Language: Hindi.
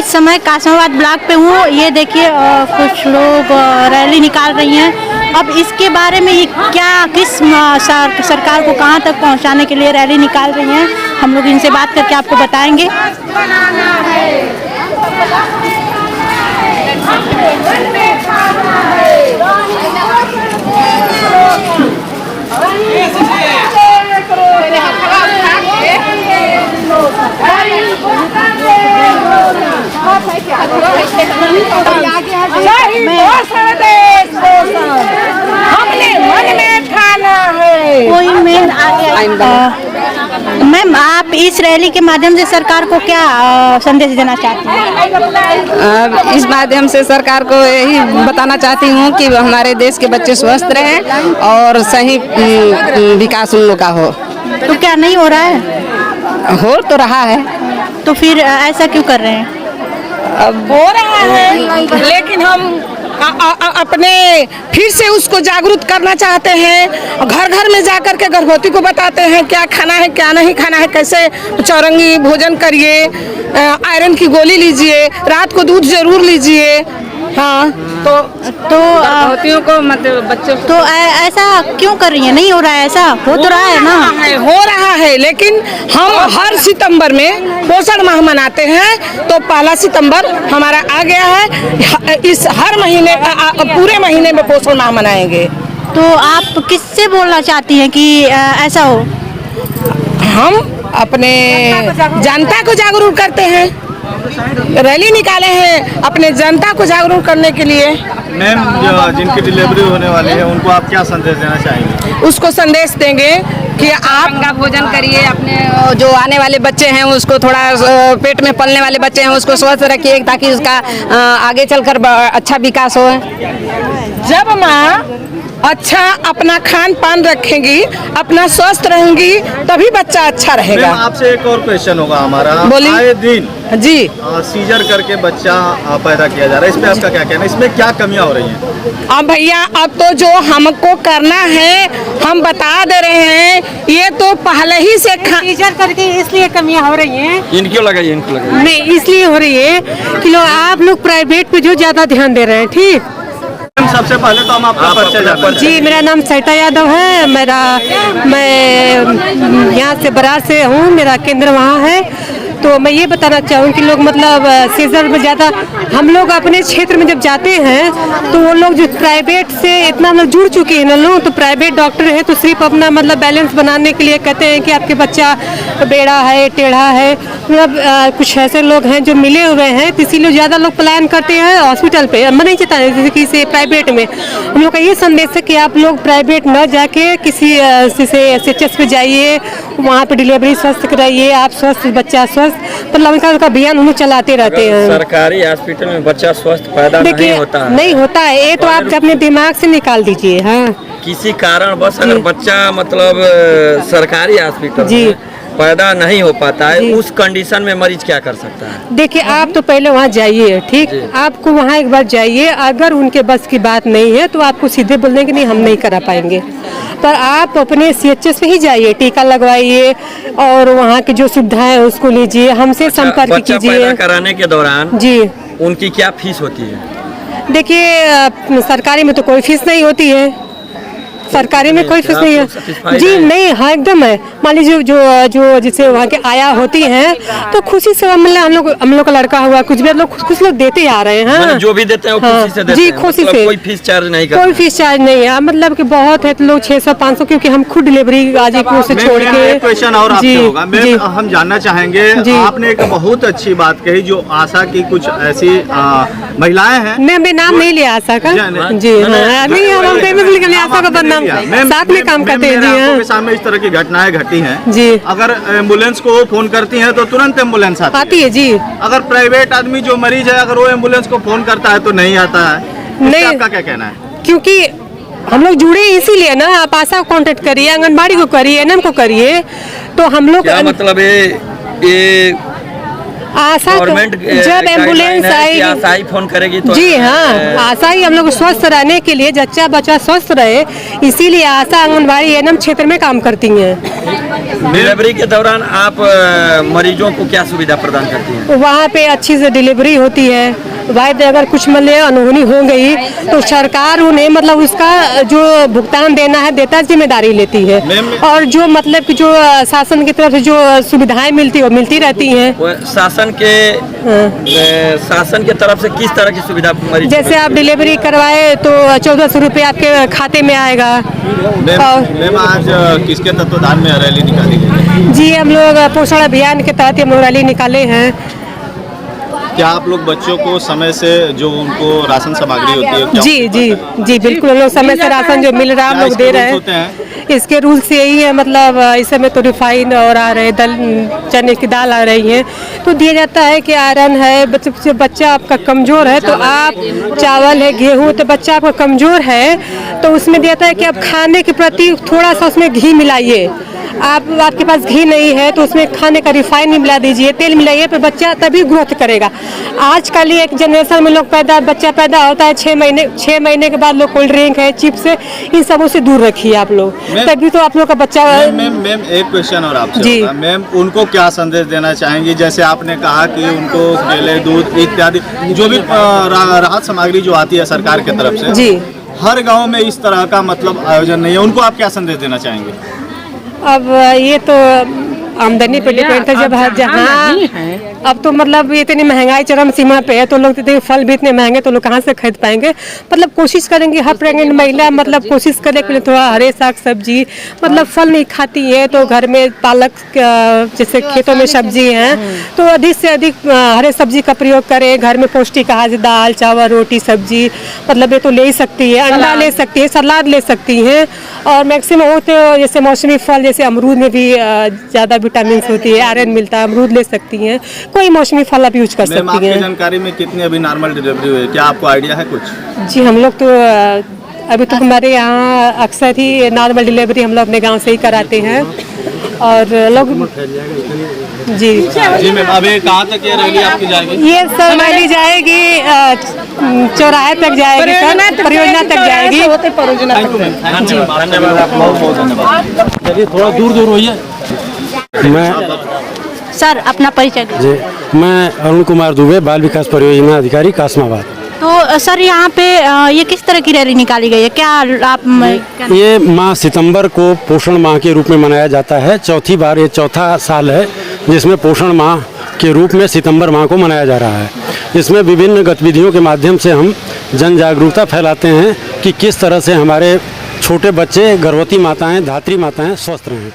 इस समय कासमाबाद ब्लॉक पे हूँ। ये देखिए कुछ लोग रैली निकाल रही हैं। अब इसके बारे में ये क्या किस सरकार को कहाँ तक पहुँचाने के लिए रैली निकाल रही हैं, हम लोग इनसे बात करके आपको बताएंगे। कोई मेन मैम, आप इस रैली के माध्यम से सरकार को क्या संदेश देना चाहती हैं? इस माध्यम से सरकार को यही बताना चाहती हूँ कि हमारे देश के बच्चे स्वस्थ रहें और सही विकास उन लोग का हो। तो क्या नहीं हो रहा है? हो तो रहा है। तो फिर ऐसा क्यों कर रहे हैं? अब हो रहा है, लेकिन हम अपने फिर से उसको जागरूक करना चाहते हैं। घर घर में जाकर के गर्भवती को बताते हैं क्या खाना है क्या नहीं खाना है, कैसे चौरंगी भोजन करिए, आयरन की गोली लीजिए, रात को दूध जरूर लीजिए। हाँ, तो गर्भवतियों को मतलब बच्चों को तो ऐसा क्यों कर रही है? नहीं हो रहा है, ऐसा हो तो रहा है ना। हो रहा है, लेकिन हम हर सितंबर में पोषण माह मनाते हैं, तो 1 सितंबर हमारा आ गया है। इस हर महीने पूरे महीने में पोषण माह मनाएंगे। तो आप किससे बोलना चाहती हैं कि ऐसा हो? हम अपने जनता को जागरूक करते हैं, रैली निकाले हैं अपने जनता को जागरूक करने के लिए। मैम, जिनकी डिलीवरी होने वाली है उनको आप क्या संदेश देना चाहेंगे? उसको संदेश देंगे कि आप का भोजन करिए, अपने जो आने वाले बच्चे हैं उसको थोड़ा पेट में पलने वाले बच्चे हैं उसको स्वस्थ रखिए ताकि उसका आगे चलकर अच्छा विकास हो। जब माँ अच्छा अपना खान पान रखेंगी, अपना स्वस्थ रहेंगी, तभी बच्चा अच्छा रहेगा। आपसे एक और क्वेश्चन होगा हमारा। बोलिए। आए दिन जी सीजर करके बच्चा पैदा किया जा रहा है, इस पे आपका क्या कहना है? इसमें क्या कमियां हो रही हैं? अब भैया, अब तो जो हमको करना है हम बता दे रहे हैं। ये तो पहले ही से सीजर करके इसलिए कमियां हो रही हैं। इनको लगाइए, इनको लगाइए। नहीं, इसलिए हो रही है कि आप लोग प्राइवेट पे जो ज्यादा ध्यान दे रहे हैं। ठीक, सबसे पहले तो हम आपका परिचय जानते हैं। जी, मेरा नाम सरिता यादव है। मैं यहाँ से बरार से हूँ, मेरा केंद्र वहाँ है। तो मैं ये बताना चाहूँ कि लोग मतलब सीजर में ज़्यादा, हम लोग अपने क्षेत्र में जब जाते हैं तो वो लोग जो प्राइवेट से इतना लोग जुड़ चुके हैं ना लोग, तो प्राइवेट डॉक्टर है तो सिर्फ अपना मतलब बैलेंस बनाने के लिए कहते हैं कि आपके बच्चा बेड़ा है, टेढ़ा है। मतलब कुछ ऐसे लोग हैं जो मिले हुए हैं, तो इसीलिए ज़्यादा लोग प्लान करते हैं हॉस्पिटल पे, मैं नहीं चाहता है जैसे कि से प्राइवेट में। हम लोग का ये संदेश है कि आप लोग प्राइवेट न जाके किसी SHS पे जाइए, वहाँ पे डिलीवरी स्वस्थ कराइए, आप स्वस्थ, बच्चा स्वस्थ, मतलब उनका अभियान हम चलाते रहते हैं। सरकारी हॉस्पिटल में बच्चा स्वस्थ पैदा नहीं होता है। नहीं होता है, ये तो आप अपने दिमाग से निकाल दीजिए। हाँ, किसी कारण बस अगर बच्चा मतलब सरकारी हॉस्पिटल में पैदा नहीं हो पाता है, उस कंडीशन में मरीज क्या कर सकता है? देखिए, आप तो पहले वहाँ जाइए। ठीक, आपको वहाँ एक बार जाइए, अगर उनके बस की बात नहीं है तो आपको सीधे बोल देंगे नहीं हम नहीं करा पाएंगे। पर आप अपने CHS में ही जाइए, टीका लगवाइए और वहाँ की जो सुविधाएं है उसको लीजिए, हमसे संपर्क कीजिए। पैदा कराने के दौरान जी उनकी क्या फीस होती है? देखिए, सरकारी में तो कोई फीस नहीं होती है, सरकारी में कोई फीस नहीं है। जी नहीं, हाँ एकदम है। मान लीजिए जो जिससे वहाँ के आया होती हैं तो खुशी से मतलब हम लोग का लड़का हुआ कुछ भी लोग कुछ लोग देते आ रहे हैं। हाँ, जो भी देते हैं वो खुशी से देते जी, हैं। खुशी मतलब से, कोई फीस चार्ज नहीं करते। कोई फीस चार्ज नहीं है। मतलब कि बहुत है तो लोग 600-500, क्योंकि हम खुद डिलीवरी गाजीपुर से छोड़ के। क्वेश्चन और आपसे होगा मैम, हम जानना चाहेंगे, आपने एक बहुत अच्छी बात कही, जो आशा की कुछ ऐसी महिलाएं हैं। मैं नाम नहीं लिया आशा का। जी नहीं, हम आशा का बदनाम साथ में काम करते हैं। जी हाँ, सामने इस तरह की घटनाएं घटी हैं जी, अगर एम्बुलेंस को फोन करती हैं तो तुरंत एम्बुलेंस आती है। जी। अगर प्राइवेट आदमी जो मरीज है अगर वो एम्बुलेंस को फोन करता है तो नहीं आता है। नहीं, आपका क्या कहना है? क्योंकि हम लोग जुड़े इसीलिए ना, आप आशा को कांटेक्ट करिए, आंगनबाड़ी को करिए, NM को करिए, तो हम लोग क्या मतलब ये आशा जब एम्बुलेंस आएगी आशा ही फोन करेगी तो? जी हाँ, आशा ही हम लोग स्वस्थ रहने के लिए, बच्चा स्वस्थ रहे, इसीलिए आशा आंगनबाड़ी NM क्षेत्र में काम करती हैं। डिलीवरी के दौरान आप मरीजों को क्या सुविधा प्रदान करती हैं? वहाँ पे अच्छी से डिलीवरी होती है। वाइद अगर कुछ मतलब अनहोनी हो गई तो सरकार उन्हें मतलब उसका जो भुगतान देना है देता जिम्मेदारी लेती है। और जो मतलब कि जो शासन की तरफ से जो सुविधाएं मिलती है वो मिलती रहती हैं। शासन के तरफ से किस तरह की सुविधा मरीज? जैसे आप डिलीवरी करवाए तो 1400 रुपये आपके खाते में आएगा। मैम आज किसके तत्वाधान में रैली निकाली गई? जी हम लोग पोषण अभियान के तहत हम लोग रैली निकाले हैं। क्या आप लोग बच्चों को समय से जो उनको राशन सामग्री होती है क्या जी बिल्कुल, हम लोग समय से राशन जो मिल रहा है हम लोग दे रहे हैं। इसके रूल्स यही है, मतलब इस समय तो रिफाइंड और आ रहे चने की दाल आ रही है तो दिया जाता है कि आयरन है। बच्चा आपका कमज़ोर है तो आप चावल है गेहूँ, तो बच्चा आपका कमज़ोर है तो उसमें दिया जाता है कि आप खाने के प्रति थोड़ा सा उसमें घी मिलाइए। आपके पास घी नहीं है तो उसमें खाने का रिफाइन मिला दीजिए, तेल मिलाइए, तो बच्चा तभी ग्रोथ करेगा। आजकल एक जनरेशन में बच्चा पैदा होता है 6 महीने के बाद लोग कोल्ड ड्रिंक है, चिप्स है, इन सबों से दूर रखिए आप लोग, तभी तो आप लोग का बच्चा। मैम एक क्वेश्चन और आपसे जी मैम, उनको क्या संदेश देना चाहेंगी? जैसे आपने कहा कि उनको केले, दूध इत्यादि जो भी राहत सामग्री जो आती है सरकार की तरफ से जी, हर गाँव में इस तरह का मतलब आयोजन नहीं है, उनको आप क्या संदेश देना चाहेंगे? अब ये तो आमदनी पे डिपेंड है। जब जहाँ अब तो मतलब इतनी महंगाई चरम सीमा पे है तो लोग इतने फल भी इतने महंगे तो लोग कहाँ से खरीद पाएंगे। मतलब कोशिश करेंगे हर प्रेग्नेंट महिला मतलब कोशिश करे कि थोड़ा हरे साग सब्जी मतलब फल नहीं खाती है तो घर में पालक जैसे खेतों में सब्जी हैं तो अधिक से अधिक हरे सब्जी का प्रयोग करें। घर में पौष्टिक आहार दाल चावल रोटी सब्जी मतलब ये तो ले ही सकती है, अंडा ले सकती है, सलाद ले सकती हैं। और मैक्सिमम होते जैसे मौसमी फल जैसे अमरूद में भी ज़्यादा विटामिन होती है, आयरन मिलता है, अमरूद ले सकती हैं, कोई मौसमी फल आप यूज कर सकती हैं। जानकारी में कितनी अभी नॉर्मल डिलीवरी हुई है, क्या आपको आइडिया है कुछ? जी हम लोग तो अभी तो हमारे यहाँ अक्सर ही नॉर्मल डिलीवरी हम लोग अपने गांव से ही कराते हैं और लोग जी मैम अभी कहाँ तक ये रैली आपकी जाएगी? ये सर रैली जाएगी चौराहे तक जाएगी, सर परियोजना तक जाएगी। धन्यवाद, आप बहुत धन्यवाद। चलिए थोड़ा दूर होइए। मैं सर अपना परिचय जी, मैं अरुण कुमार दुबे, बाल विकास परियोजना अधिकारी कासमाबाद। तो सर यहाँ पे ये किस तरह की रैली निकाली गई है? क्या आप ये माह सितंबर को पोषण माह के रूप में मनाया जाता है। चौथी बार ये चौथा साल है जिसमें पोषण माह के रूप में सितंबर माह को मनाया जा रहा है। इसमें विभिन्न गतिविधियों के माध्यम से हम जन जागरूकता फैलाते हैं कि किस तरह से हमारे छोटे बच्चे, गर्भवती माताएं, धात्री माताएं स्वस्थ रहें।